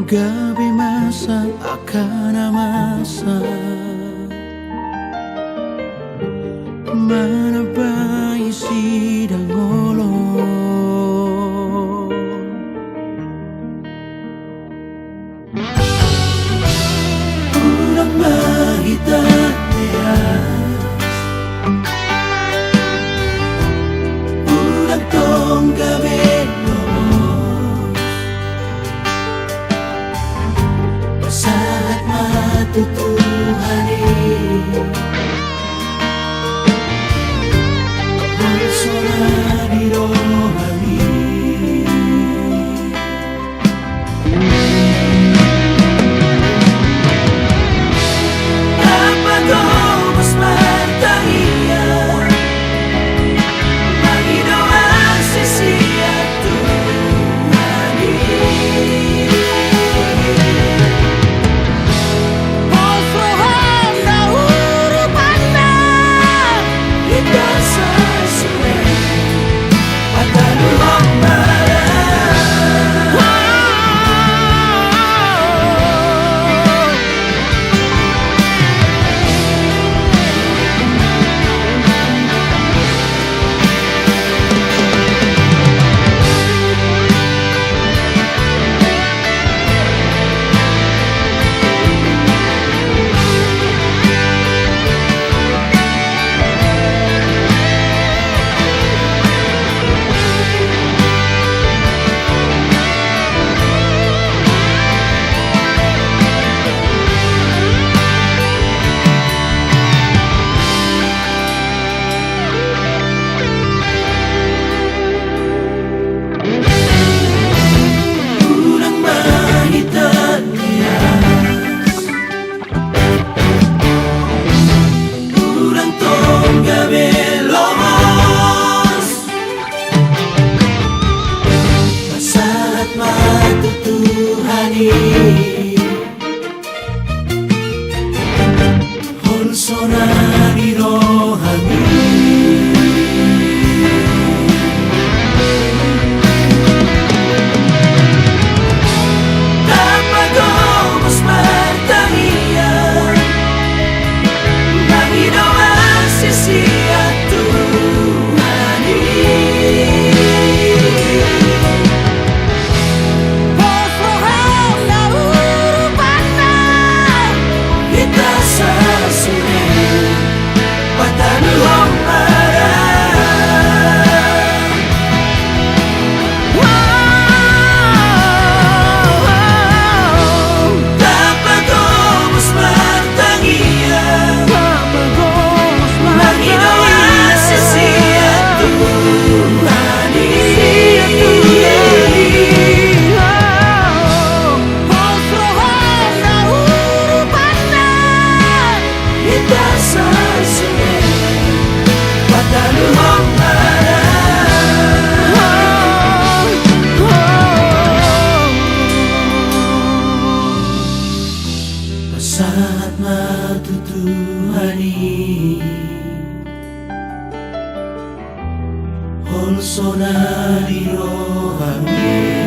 gabi masa akan masa mana bayi sidang ngolong urang mahita urang tong gabi saat matutuhani Bersona di rohani apa kau bertanya bagi doa sisi Tuhani Bersona di rohani dapat kau bertanya bagi doa sisi Tuhani kita sasune patan homara dapat kau bertanya bagi doa sisi Tuhani kita sasune patan homara saat matutuhani Bersona di rohani